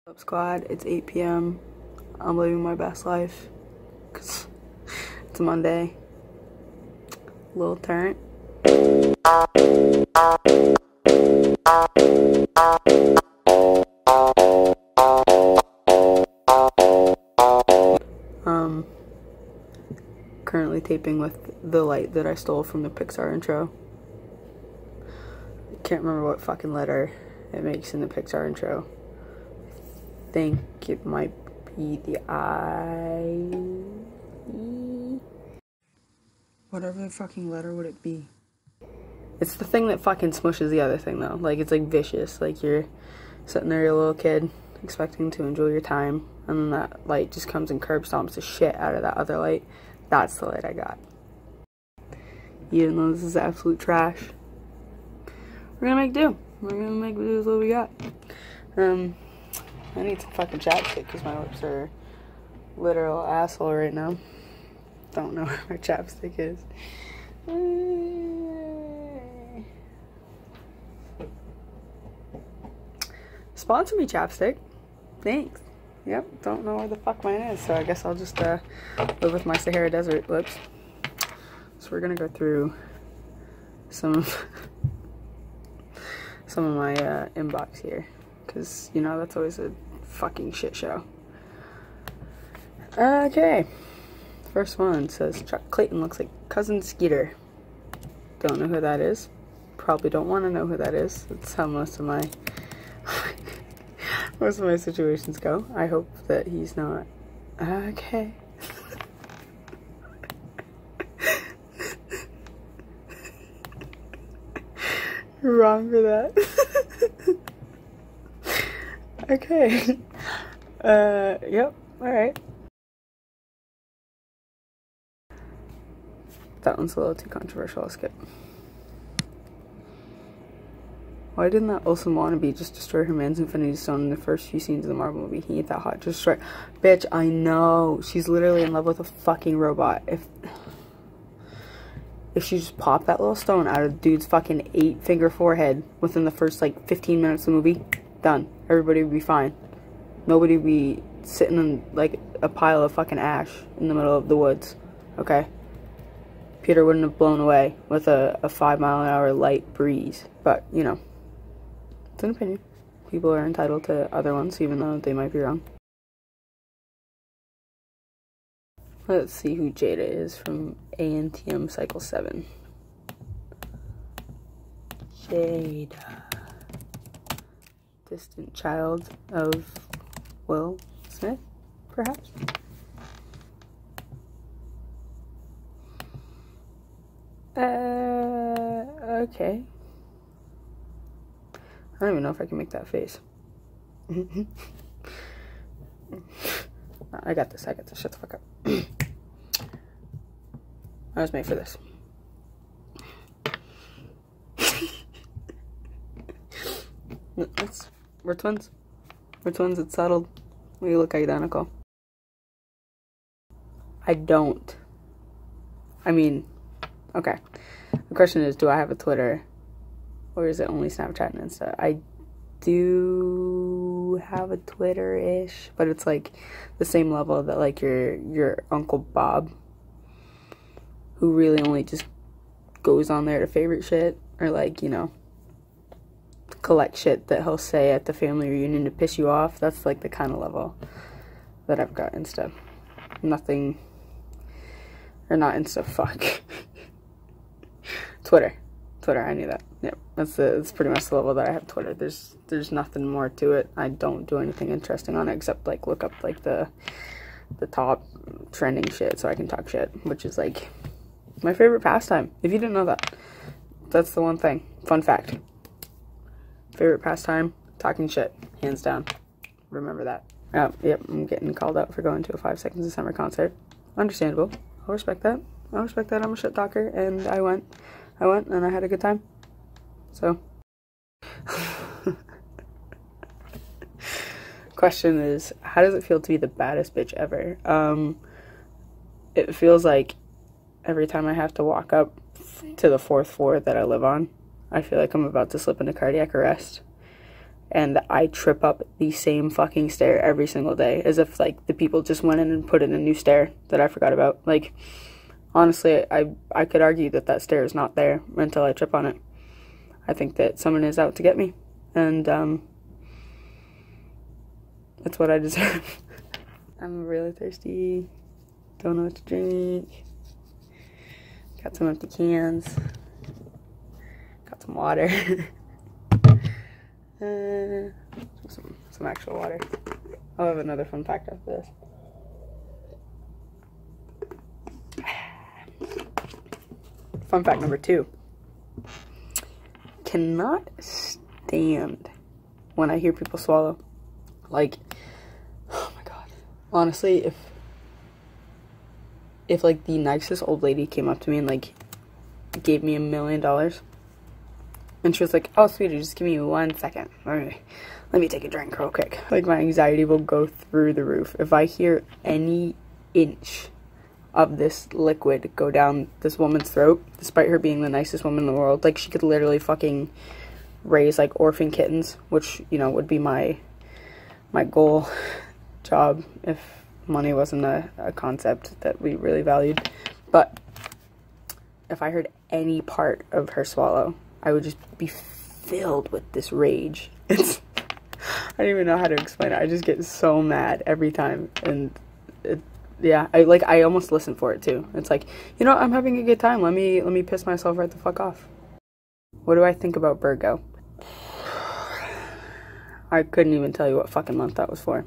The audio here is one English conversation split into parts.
What's up, squad? It's 8 p.m. I'm living my best life because it's Monday. Little Turnt. Currently taping with the light that I stole from the Pixar intro. Can't remember what fucking letter it makes in the Pixar intro. Think it might be the I. Whatever the fucking letter would it be? It's the thing that fucking smushes the other thing though. Like, it's like vicious. Like, you're sitting there, you're a little kid, expecting to enjoy your time, and then that light just comes and curb stomps the shit out of that other light. That's the light I got. Even though this is absolute trash, we're gonna make do. We're gonna make do with what we got. I need some fucking chapstick because my lips are literal asshole right now. Don't know where my chapstick is. Sponsor me, chapstick. Thanks. Yep, don't know where the fuck mine is, so I guess I'll just live with my Sahara Desert lips. So we're gonna go through some of my inbox here, because, you know, that's always a fucking shit show. Okay. First one says, Chuck Clayton looks like Cousin Skeeter. Don't know who that is. Probably don't want to know who that is. That's how most of my situations go. I hope that he's not. Okay. You're wrong for that. Okay. Yep. Alright. That one's a little too controversial. I'll skip. Why didn't that Olsen wannabe just destroy her man's Infinity Stone in the first few scenes of the Marvel movie? He ain't that hot. Just destroy. Bitch, I know. She's literally in love with a fucking robot. If she just popped that little stone out of the dude's fucking 8-finger forehead within the first, like, 15 minutes of the movie, done. Everybody would be fine. Nobody would be sitting in, like, a pile of fucking ash in the middle of the woods. Okay? Peter wouldn't have blown away with a 5-mile-an-hour light breeze. But, you know, it's an opinion. People are entitled to other ones, even though they might be wrong. Let's see who Jada is from ANTM Cycle 7. Jada. Distant child of Will Smith, perhaps? Okay. I don't even know if I can make that face. I got this. Shut the fuck up. I was made for this. We're twins. We're twins. It's settled. We look identical. I don't. I mean, okay. The question is, do I have a Twitter? Or is it only Snapchat and Insta? I do have a Twitter-ish, but it's like the same level that like your Uncle Bob, who really only just goes on there to favorite shit, or like, you know, collect shit that he'll say at the family reunion to piss you off. That's like the kind of level that I've got Insta. Nothing, or not Insta, fuck. Twitter, I knew that. Yep, that's pretty much the level that I have Twitter. There's nothing more to it. I don't do anything interesting on it except like look up like the top trending shit so I can talk shit, which is like my favorite pastime. If you didn't know that, that's the one thing. Fun fact. Favorite pastime, talking shit, hands down. Remember that. Yep, I'm getting called out for going to a 5 Seconds of Summer concert. Understandable. I'll respect that. I'm a shit talker, and I went and I had a good time. So, question is, how does it feel to be the baddest bitch ever? It feels like every time I have to walk up to the 4th floor that I live on, I feel like I'm about to slip into cardiac arrest. and I trip up the same fucking stair every single day, as if like the people just went in and put in a new stair that I forgot about. Like, honestly, I could argue that that stair is not there until I trip on it. I think that someone is out to get me, and that's what I deserve. I'm really thirsty. Don't know what to drink. Got some empty cans. Got some water. Some actual water. I'll have another fun fact after this. Fun fact number 2. Cannot stand when I hear people swallow. Like, oh my god. Honestly, if like the nicest old lady came up to me and like gave me $1 million, and she was like, oh sweetie, just give me 1 second. Let me take a drink real quick. Like, my anxiety will go through the roof. If I hear any inch of this liquid go down this woman's throat, despite her being the nicest woman in the world, like, she could literally fucking raise like orphan kittens, which, you know, would be my goal job if money wasn't a concept that we really valued. But if I heard any part of her swallow, I would just be filled with this rage. I don't even know how to explain it. I just get so mad every time, and yeah, I almost listen for it too. It's like, you know, I'm having a good time. Let me piss myself right the fuck off. What do I think about Virgo? I couldn't even tell you what fucking month that was for.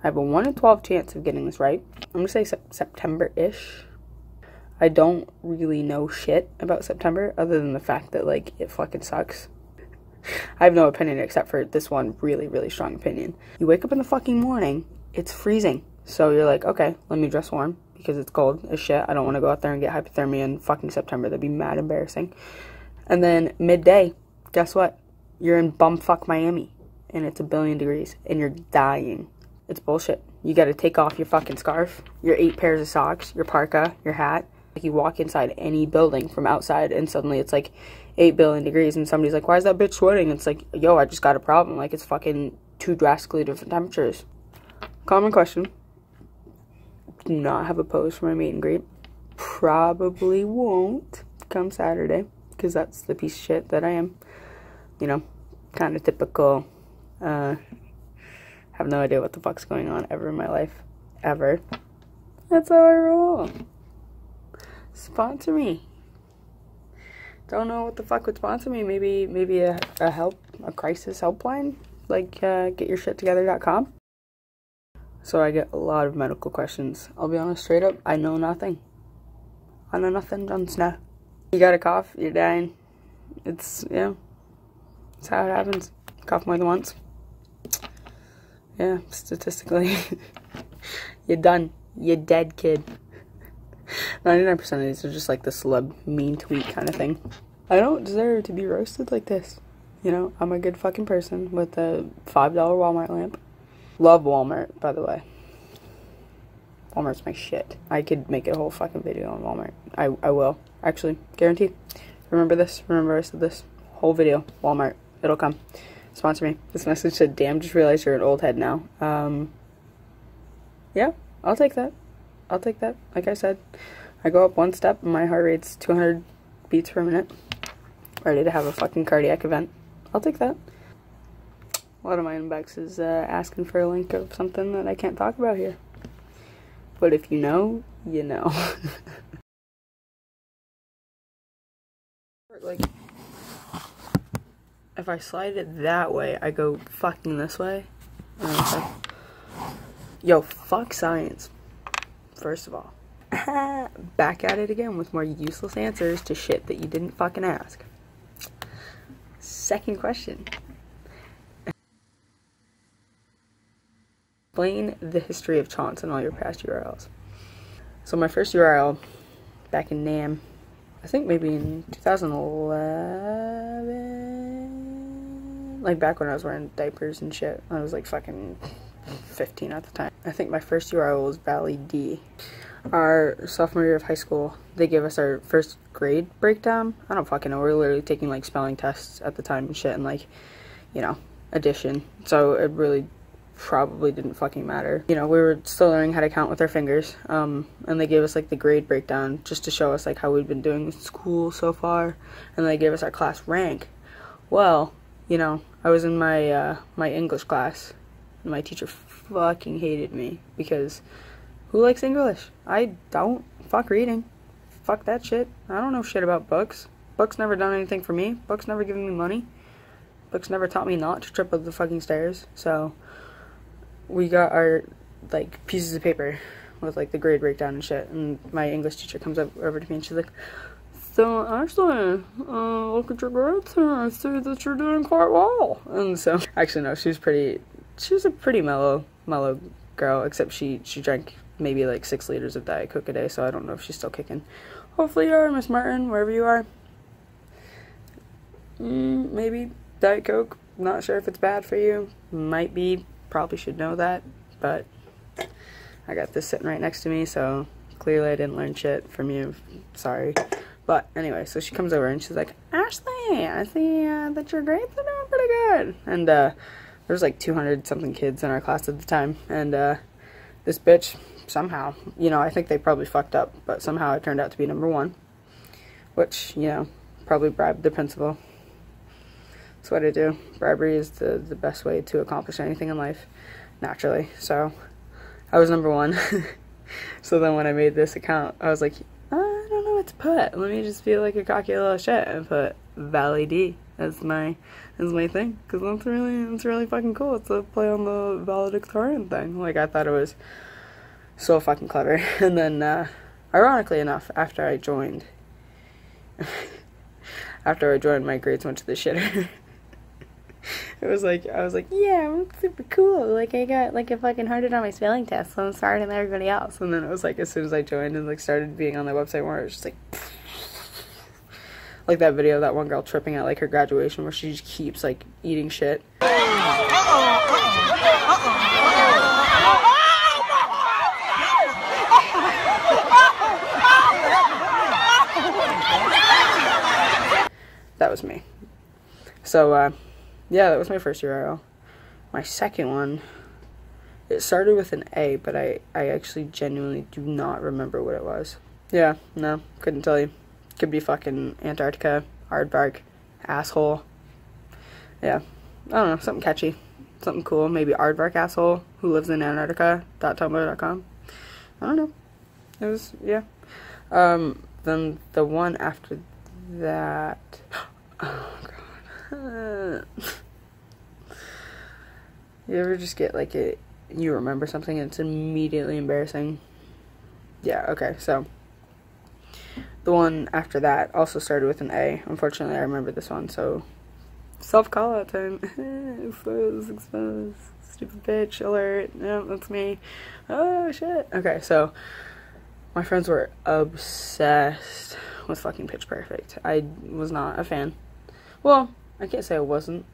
I have a 1 in 12 chance of getting this right. I'm gonna say September-ish. I don't really know shit about September other than the fact that, like, it fucking sucks. I have no opinion except for this one really, really strong opinion. You wake up in the fucking morning, it's freezing. So you're like, okay, let me dress warm because it's cold as shit. I don't want to go out there and get hypothermia in fucking September. That'd be mad embarrassing. And then midday, guess what? You're in bumfuck Miami and it's 1 billion degrees and you're dying. It's bullshit. You gotta take off your fucking scarf, your 8 pairs of socks, your parka, your hat. Like, you walk inside any building from outside and suddenly it's like 8 billion degrees and somebody's like, why is that bitch sweating? It's like, yo, I just got a problem. Like, it's fucking 2 drastically different temperatures. Common question. Do not have a pose for my meet and greet. Probably won't come Saturday because that's the piece of shit that I am. You know, kind of typical. Have no idea what the fuck's going on ever in my life. Ever. That's how I roll. Sponsor me. Don't know what the fuck would sponsor me. Maybe a crisis helpline, like getyourshittogether.com. So I get a lot of medical questions. I'll be honest, straight up, I know nothing. I know nothing, Jon Snow. You got a cough, you're dying. It's, yeah, it's how it happens. Cough more than once. Yeah, statistically, you're done. You're dead, kid. 99% of these are just like the celeb mean tweet kind of thing. I don't deserve to be roasted like this. You know, I'm a good fucking person with a $5 Walmart lamp. Love Walmart, by the way. Walmart's my shit. I could make a whole fucking video on Walmart. I will. Actually, guaranteed. Remember this. Remember I said this. Whole video. Walmart. It'll come. Sponsor me. This message said, damn, just realized you're an old head now. Yeah, I'll take that. I'll take that. Like I said, I go up 1 step and my heart rate's 200 beats per minute. Ready to have a fucking cardiac event. I'll take that. A lot of my inbox is asking for a link of something that I can't talk about here. But if you know, you know. Like, if I slide it that way, I go fucking this way. And it's like, yo, fuck science. First of all. Back at it again with more useless answers to shit that you didn't fucking ask. Second question. Explain the history of Chance and all your past URLs. So my first URL, back in NAM, I think maybe in 2011, like back when I was wearing diapers and shit. I was like fucking 15 at the time. I think my first URL was Valley D. our sophomore year of high school, they gave us our first grade breakdown. I don't fucking know. We were literally taking like spelling tests at the time and shit, and like, you know, addition. So it really probably didn't fucking matter. You know, we were still learning how to count with our fingers. And they gave us like the grade breakdown just to show us like how we'd been doing in school so far. And they gave us our class rank. Well, you know, I was in my my English class, and my teacher fucking hated me because who likes English? I don't. Fuck reading. Fuck that shit. I don't know shit about books. Books never done anything for me. Books never given me money. Books never taught me not to trip up the fucking stairs. So we got our like pieces of paper with like the grade breakdown and shit, and my English teacher comes over to me and she's like, so actually, look at your grades here. I see that you're doing quite well. And so, actually no, she was a pretty mellow girl, except she drank maybe like 6 liters of Diet Coke a day, so I don't know if she's still kicking. Hopefully you are, Miss Martin, wherever you are. Maybe Diet Coke, not sure if it's bad for you. Might be, probably should know that, but I got this sitting right next to me, so clearly I didn't learn shit from you. Sorry. But anyway, so she comes over and she's like, Ashley, I see that your grades are doing pretty good. And there was like 200 something kids in our class at the time, and this bitch somehow, you know, I think they probably fucked up, but somehow it turned out to be number 1, which, you know, probably bribed the principal. That's what I do. Bribery is the best way to accomplish anything in life, naturally. So I was number 1. So then when I made this account, I was like, I don't know what to put. Let me just feel like a cocky little shit and put Valley D as my thing, because that's really fucking cool. It's a play on the valedictorian thing. Like, I thought it was so fucking clever. And then ironically enough, after I joined my grades went to the shitter. I was like, yeah, I'm super cool. Like, I got like a fucking 100 on my spelling test, so I'm smarter than everybody else. And then it was like, as soon as I joined and like started being on their website more, it was just like that video of that one girl tripping at like her graduation where she just keeps like eating shit. That was me. So, yeah, that was my first URL. My second one, it started with an A, but I actually genuinely do not remember what it was. Yeah, no, couldn't tell you. Could be fucking Antarctica, aardvark, asshole. Yeah, I don't know, something catchy, something cool. Maybe aardvark asshole who lives in Antarctica.tumblr.com. I don't know. It was, yeah. Then the one after that, oh god. You ever just get like you remember something and it's immediately embarrassing? Yeah, okay, so the one after that also started with an A. Unfortunately, I remember this one, so self-call-out time. Exposed, stupid bitch, alert. Yep, that's me. Oh, shit. Okay, so my friends were obsessed with fucking Pitch Perfect. I was not a fan. Well, I can't say I wasn't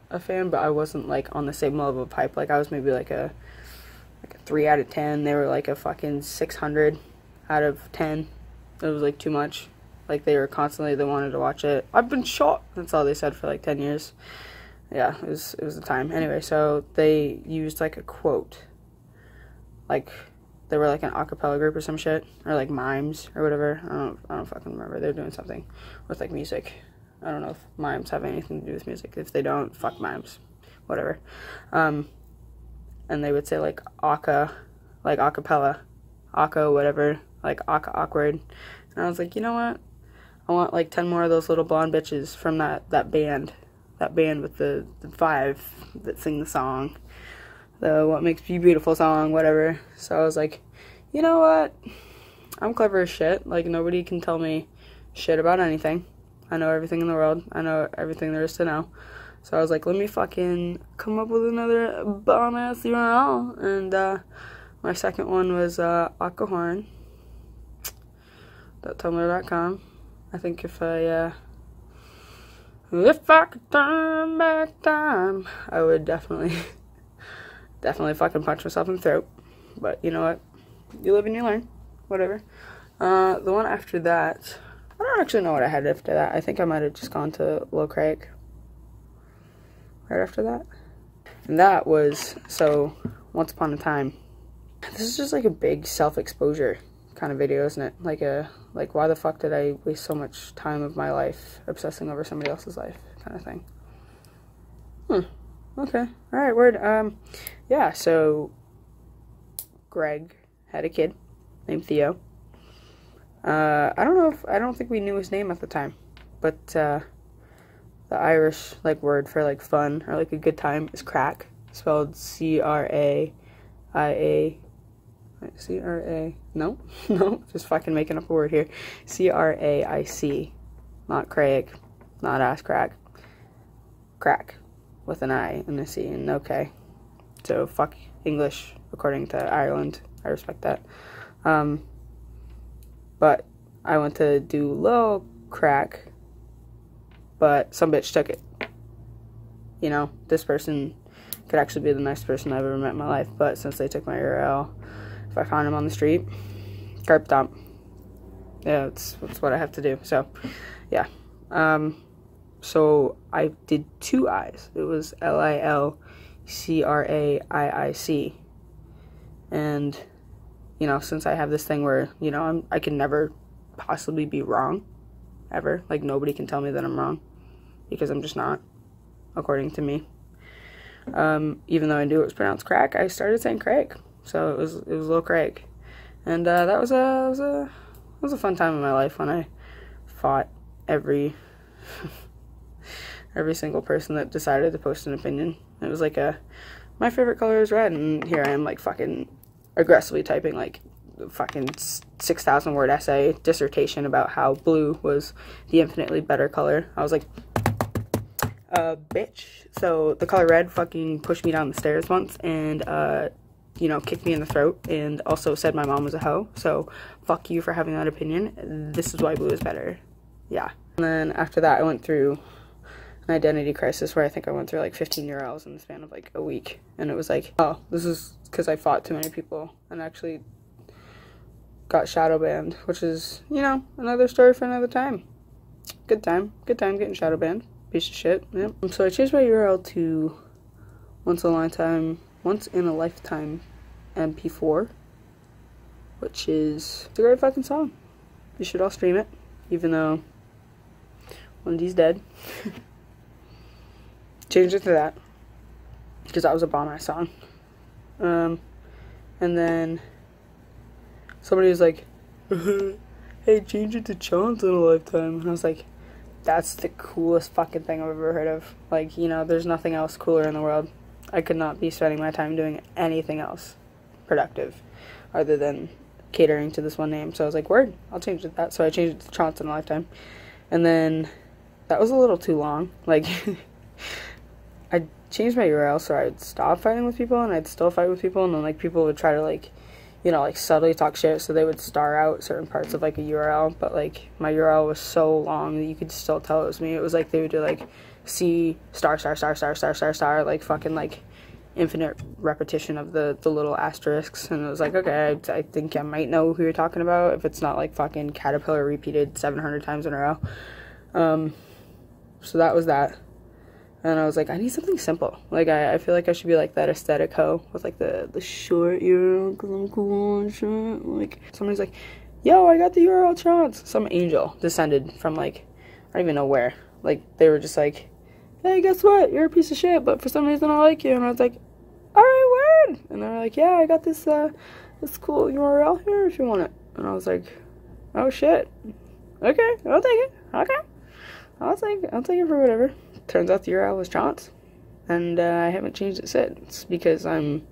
a fan, but I wasn't like on the same level of hype. Like, I was maybe like a 3 out of 10. They were like a fucking 600 out of 10. It was like too much. Like, they wanted to watch it. I've been shot. That's all they said for like 10 years. Yeah, it was the time. Anyway, so they used like a quote. Like, they were like an a cappella group or some shit, or like mimes or whatever. I don't fucking remember. They're doing something with like music. I don't know if mimes have anything to do with music. If they don't, fuck mimes. Whatever. And they would say like aka, like a cappella, aka whatever, like aka awkward. And I was like, you know what? I want like 10 more of those little blonde bitches from that band with the 5 that sing the song, the What Makes You Beautiful song, whatever. So I was like, you know what? I'm clever as shit. Like, nobody can tell me shit about anything. I know everything in the world. I know everything there is to know. So I was like, let me fucking come up with another bomb-ass URL. And my second one was aquahorn.tumblr.com. I think if I could turn back time, I would definitely fucking punch myself in the throat. But you know what? You live and you learn. whatever. The one after that, I don't actually know what I had after that. I think I might have just gone to Low Craig right after that. And that was, so, Once Upon a Time. This is just like a big self-exposure kind of video, isn't it? Like why the fuck did I waste so much time of my life obsessing over somebody else's life kind of thing. Okay. Alright, word. Yeah, so Greg had a kid named Theo. I don't think we knew his name at the time, but the Irish like word for like fun or like a good time is crack, spelled C-R-A-I-A. C-R-A, no, just fucking making up a word here. C-R-A-I-C, not Craig, not ass crack, crack, with an I and a C and no K. So fuck English, according to Ireland. I respect that. But I went to do low crack, but some bitch took it. You know, this person could actually be the nicest person I've ever met in my life, but since they took my URL, if I found him on the street, carp dump. Yeah, that's what I have to do. So, yeah. So I did two I's. It was Lilcraic. And, you know, since I have this thing where, you know, I can never possibly be wrong, ever. Like, nobody can tell me that I'm wrong, because I'm just not, according to me. Even though I knew it was pronounced crack, I started saying Craig. So it was Lil Craig. And that was a fun time in my life when I fought every single person that decided to post an opinion. It was like my favorite color is red, and here I am like fucking aggressively typing like fucking 6,000 word essay dissertation about how blue was the infinitely better color. I was like, bitch. So the color red fucking pushed me down the stairs once and you know, kicked me in the throat and also said my mom was a hoe. So fuck you for having that opinion. This is why blue is better. Yeah. And then after that I went through an identity crisis where I think I went through like 15 URLs in the span of like a week, and it was like, oh, this is because I fought too many people and actually got shadow banned, which is, you know, another story for another time. Good time getting shadow banned. Piece of shit. Yep. So I changed my URL to Once in a Lifetime MP4, which is a great fucking song. You should all stream it, even though Wendy's dead. Changed it to that because that was a bomb ass song. And then somebody was like, hey, change it to Once in a Lifetime. And I was like, that's the coolest fucking thing I've ever heard of. Like, you know, there's nothing else cooler in the world. I could not be spending my time doing anything else productive other than catering to this one name. So I was like, word, I'll change it to that. So I changed it to Once in a Lifetime. And then that was a little too long. Like, I changed my URL so I'd stop fighting with people, and I'd still fight with people, and then like people would try to like, you know, like subtly talk shit, so they would star out certain parts of like a URL, but like my URL was so long that you could still tell it was me. It was like they would do like C star star star star star star star, like fucking like infinite repetition of the little asterisks, and it was like, okay, I think I might know who you're talking about if it's not like fucking caterpillar repeated 700 times in a row. So that was that. And I was like, I need something simple. Like, I feel like I should be like that aesthetic hoe with like the short URL because I'm cool and shit. Like, somebody's like, yo, I got the URL chance. Some angel descended from like, I don't even know where. Like, they were just like, hey, guess what? You're a piece of shit, but for some reason I like you. And I was like, alright, word. And they're like, yeah, I got this cool URL here if you want it. And I was like, oh shit. Okay, I'll take it. Okay. I'll take it for whatever. Turns out the URL was Chance, and I haven't changed it since because I'm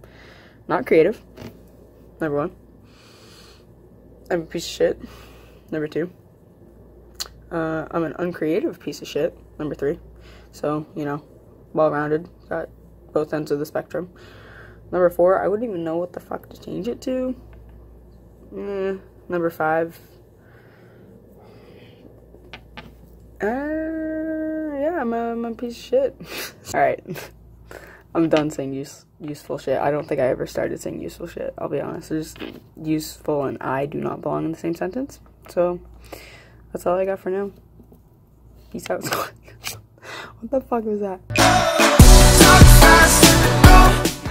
not creative, number one. I'm a piece of shit, number two. I'm an uncreative piece of shit, number three. So, you know, well-rounded, got both ends of the spectrum. Number four, I wouldn't even know what the fuck to change it to. Number five, yeah, I'm a piece of shit. Alright. I'm done saying useful shit. I don't think I ever started saying useful shit. I'll be honest. There's useful and I do not belong in the same sentence. So that's all I got for now. Peace out. What the fuck was that?